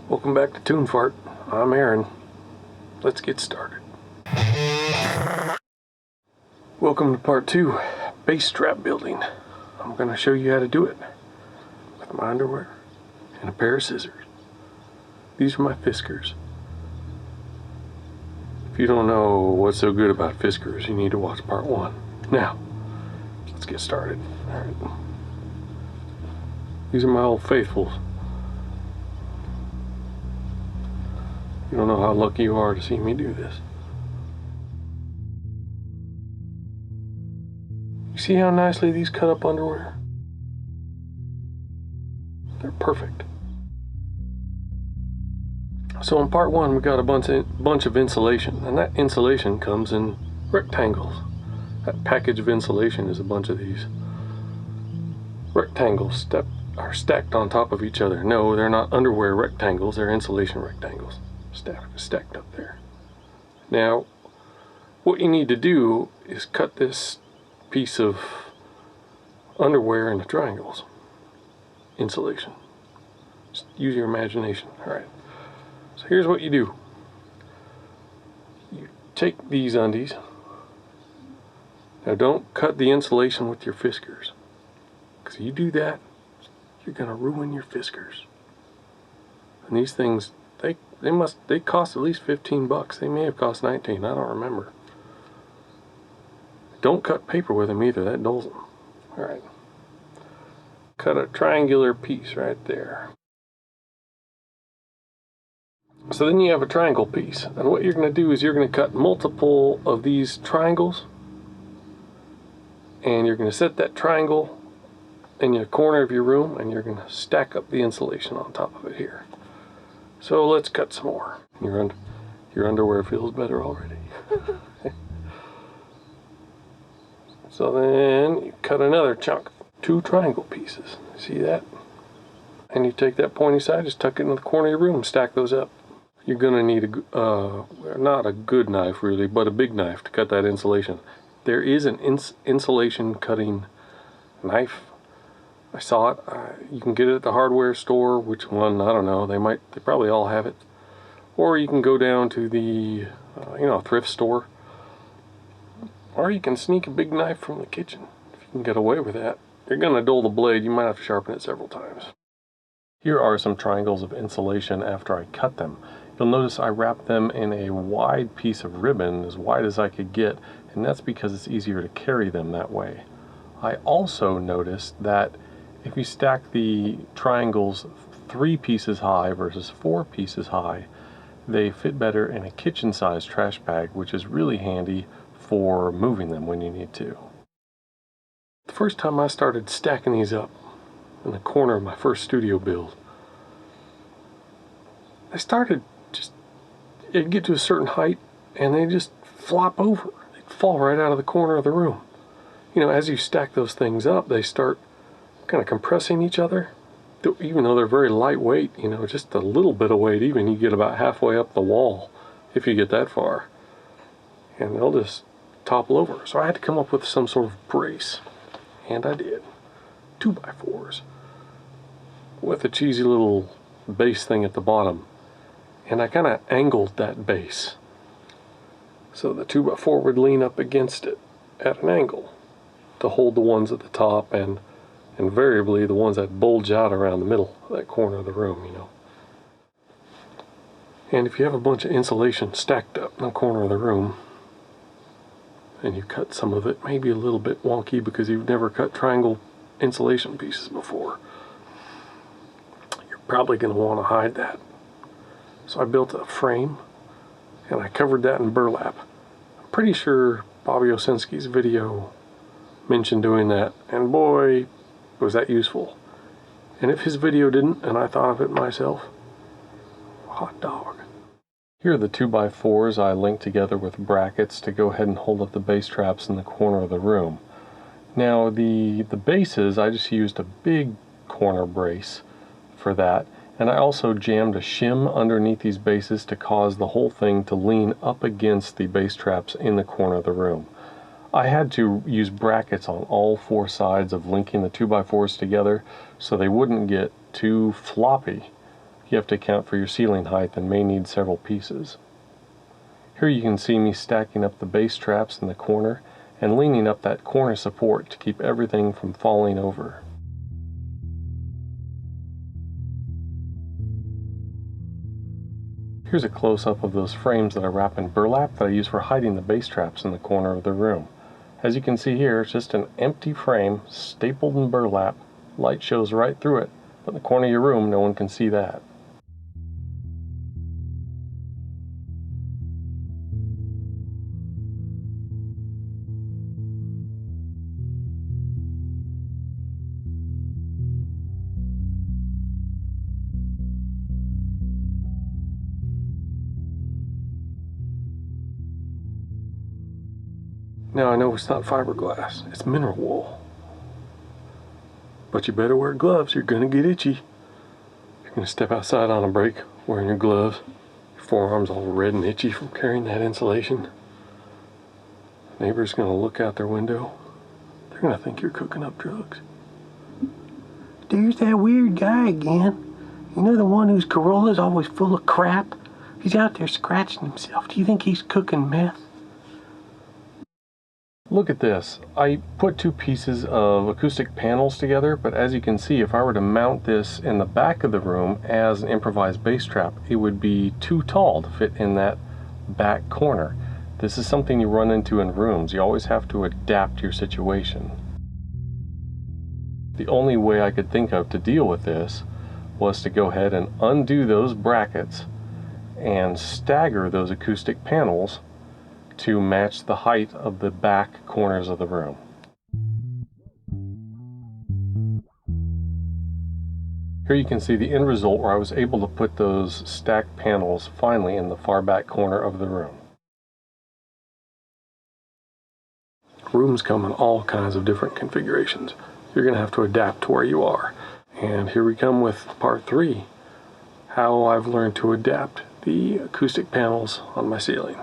Welcome back to Toon Fart. I'm Aaron. Let's get started. Welcome to part 2, base trap building. I'm going to show you how to do it with my underwear and a pair of scissors. These are my Fiskars. If you don't know what's so good about Fiskars, you need to watch part 1. Now, let's get started. All right. These are my old faithfuls. You don't know how lucky you are to see me do this. You see how nicely these cut up underwear? They're perfect. So in part 1 we got a bunch of insulation, and that insulation comes in rectangles. That package of insulation is a bunch of these rectangles stacked on top of each other. No, they're not underwear rectangles, they're insulation rectangles stacked up there. Now, what you need to do is cut this piece of underwear into triangles. Insulation. Just use your imagination. Alright. So here's what you do. You take these undies. Now don't cut the insulation with your Fiskars. Because if you do that, you're going to ruin your Fiskars. And these things, they cost at least 15 bucks. They may have cost 19, I don't remember. Don't cut paper with them either, that dulls them. Alright. Cut a triangular piece right there. So then you have a triangle piece. And what you're going to do is you're going to cut multiple of these triangles. And you're going to set that triangle in your corner of your room, and you're going to stack up the insulation on top of it here. So let's cut some more. Your underwear feels better already. So then you cut another chunk, 2 triangle pieces. See that? And you take that pointy side, just tuck it in the corner of your room and stack those up. You're going to need not a good knife really, but a big knife to cut that insulation. There is an insulation cutting knife. I saw it. You can get it at the hardware store. Which one? I don't know. They probably all have it. Or you can go down to the thrift store. Or you can sneak a big knife from the kitchen. If you can get away with that. You're going to dull the blade. You might have to sharpen it several times. Here are some triangles of insulation after I cut them. You'll notice I wrapped them in a wide piece of ribbon, as wide as I could get, and that's because it's easier to carry them that way. I also noticed that if you stack the triangles 3 pieces high versus 4 pieces high, they fit better in a kitchen-sized trash bag, which is really handy for moving them when you need to. The first time I started stacking these up in the corner of my first studio build, I started it'd get to a certain height and they just flop over. They'd fall right out of the corner of the room. As you stack those things up, they start kind of compressing each other. Even though they're very lightweight, just a little bit of weight, even you get about halfway up the wall, if you get that far. And they'll just topple over. So I had to come up with some sort of brace. And I did. 2x4s. With a cheesy little base thing at the bottom. And I kind of angled that base. So the 2x4 would lean up against it at an angle to hold the ones at the top and invariably the ones that bulge out around the middle of that corner of the room, And if you have a bunch of insulation stacked up in the corner of the room and you cut some of it, maybe a little bit wonky because you've never cut triangle insulation pieces before, you're probably going to want to hide that. So I built a frame and I covered that in burlap. I'm pretty sure Bobby Owsinski's video mentioned doing that, and boy, was that useful. And if his video didn't, and I thought of it myself, hot dog. Here are the 2x4s I linked together with brackets to go ahead and hold up the base traps in the corner of the room. Now the bases, I just used a big corner brace for that, and I also jammed a shim underneath these bases to cause the whole thing to lean up against the base traps in the corner of the room. I had to use brackets on all 4 sides of linking the 2x4s together so they wouldn't get too floppy, you have to account for your ceiling height and may need several pieces. Here you can see me stacking up the base traps in the corner and leaning up that corner support to keep everything from falling over. Here's a close-up of those frames that I wrap in burlap that I use for hiding the base traps in the corner of the room. As you can see here, it's just an empty frame stapled in burlap. Light shows right through it, but in the corner of your room no one can see that. Now I know it's not fiberglass, it's mineral wool. But you better wear gloves, you're gonna get itchy. You're gonna step outside on a break wearing your gloves. Your forearms all red and itchy from carrying that insulation. Neighbor's gonna look out their window. They're gonna think you're cooking up drugs. There's that weird guy again. You know, the one whose Corolla's always full of crap? He's out there scratching himself. Do you think he's cooking meth? Look at this. I put two pieces of acoustic panels together, but as you can see, if I were to mount this in the back of the room as an improvised bass trap, it would be too tall to fit in that back corner. This is something you run into in rooms. You always have to adapt to your situation. The only way I could think of to deal with this was to go ahead and undo those brackets and stagger those acoustic panels to match the height of the back corners of the room. Here you can see the end result where I was able to put those stacked panels finally in the far back corner of the room. Rooms come in all kinds of different configurations. You're going to have to adapt to where you are. And here we come with part 3, how I've learned to adapt the acoustic panels on my ceiling.